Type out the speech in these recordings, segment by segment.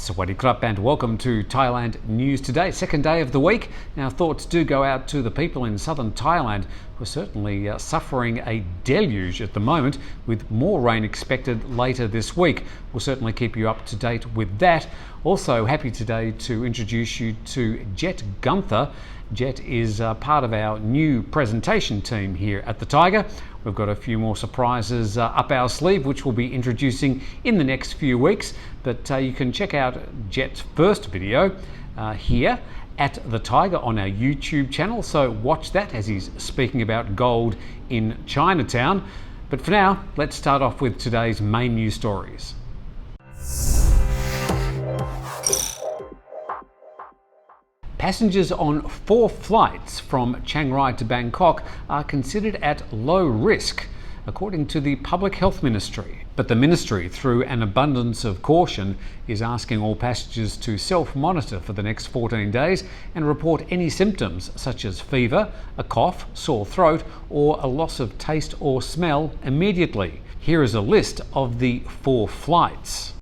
Sawasdee krap and welcome to Thailand News Today, second day of the week. Now, thoughts do go out to the people in southern Thailand who are certainly suffering a deluge at the moment, with more rain expected later this week. We'll certainly keep you up to date with that. Also, happy today to introduce you to Jett. Jett is part of our new presentation team here at the Thaiger. We've got a few more surprises up our sleeve, which we'll be introducing in the next few weeks. But you can check out Jett's first video here at the Thaiger on our YouTube channel. So watch that as he's speaking about gold in Chinatown. But for now, let's start off with today's main news stories. Passengers on 4 flights from Chiang Rai to Bangkok are considered at low risk, according to the Public Health Ministry. But the ministry, through an abundance of caution, is asking all passengers to self-monitor for the next 14 days and report any symptoms such as fever, a cough, sore throat, or a loss of taste or smell immediately. Here is a list of the 4 flights.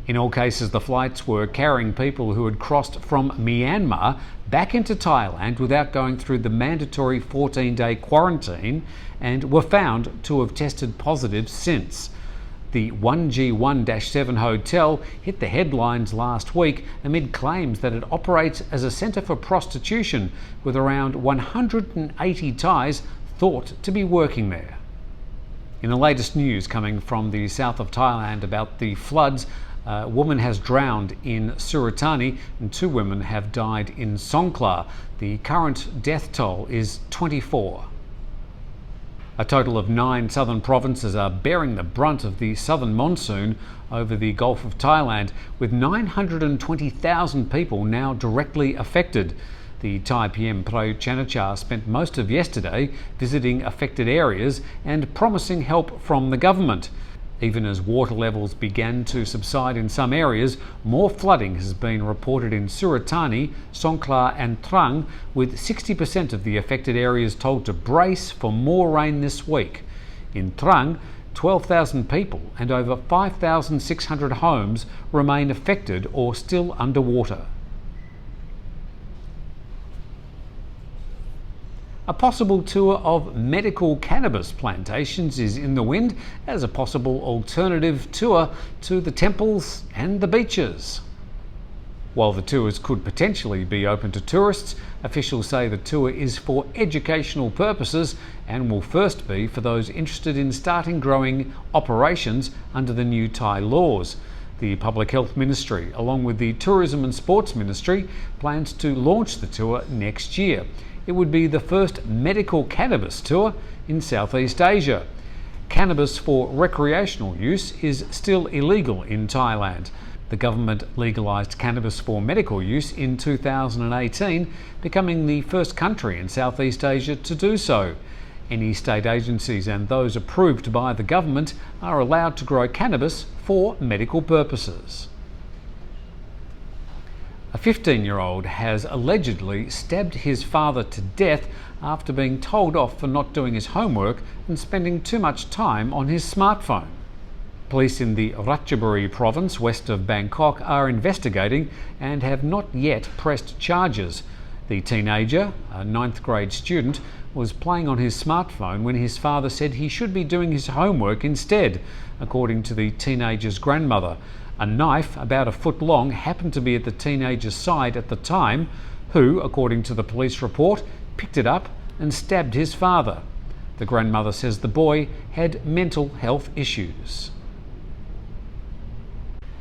In all cases, the flights were carrying people who had crossed from Myanmar back into Thailand without going through the mandatory 14-day quarantine and were found to have tested positive since. The 1G1-7 hotel hit the headlines last week amid claims that it operates as a centre for prostitution, with around 180 Thais thought to be working there. In the latest news coming from the south of Thailand about the floods, a woman has drowned in Suratani and 2 women have died in Songkhla. The current death toll is 24. A total of 9 southern provinces are bearing the brunt of the southern monsoon over the Gulf of Thailand, with 920,000 people now directly affected. The Thai PM Prayut Chan-o-cha spent most of yesterday visiting affected areas and promising help from the government. Even as water levels began to subside in some areas, more flooding has been reported in Suratani, Songkhla and Trang, with 60% of the affected areas told to brace for more rain this week. In Trang, 12,000 people and over 5,600 homes remain affected or still underwater. A possible tour of medical cannabis plantations is in the wind as a possible alternative tour to the temples and the beaches. While the tours could potentially be open to tourists, officials say the tour is for educational purposes and will first be for those interested in starting growing operations under the new Thai laws. The Public Health Ministry, along with the Tourism and Sports Ministry, plans to launch the tour next year. It would be the first medical cannabis tour in Southeast Asia. Cannabis for recreational use is still illegal in Thailand. The government legalised cannabis for medical use in 2018, becoming the first country in Southeast Asia to do so. Any state agencies and those approved by the government are allowed to grow cannabis for medical purposes. A 15-year-old has allegedly stabbed his father to death after being told off for not doing his homework and spending too much time on his smartphone. Police in the Ratchaburi province west of Bangkok are investigating and have not yet pressed charges. The teenager, a 9th grade student, was playing on his smartphone when his father said he should be doing his homework instead, according to the teenager's grandmother. A knife about a foot long happened to be at the teenager's side at the time, who, according to the police report, picked it up and stabbed his father. The grandmother says the boy had mental health issues.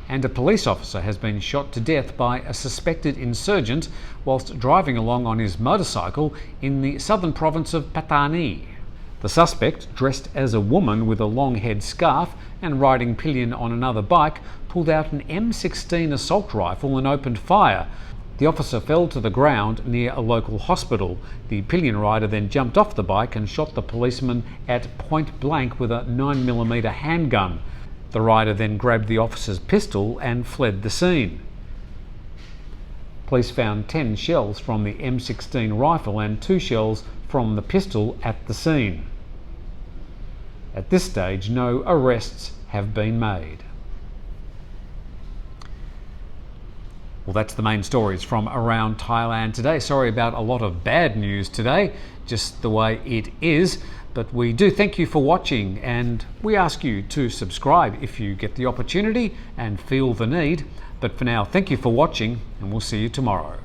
And a police officer has been shot to death by a suspected insurgent whilst driving along on his motorcycle in the southern province of Pattani. The suspect, dressed as a woman with a long head scarf and riding pillion on another bike, pulled out an M16 assault rifle and opened fire. The officer fell to the ground near a local hospital. The pillion rider then jumped off the bike and shot the policeman at point blank with a 9mm handgun. The rider then grabbed the officer's pistol and fled the scene. Police found 10 shells from the M16 rifle and 2 shells from the pistol at the scene. At this stage, no arrests have been made. Well, that's the main stories from around Thailand today. Sorry about a lot of bad news today, just the way it is. But we do thank you for watching, and we ask you to subscribe if you get the opportunity and feel the need. But for now, thank you for watching, and we'll see you tomorrow.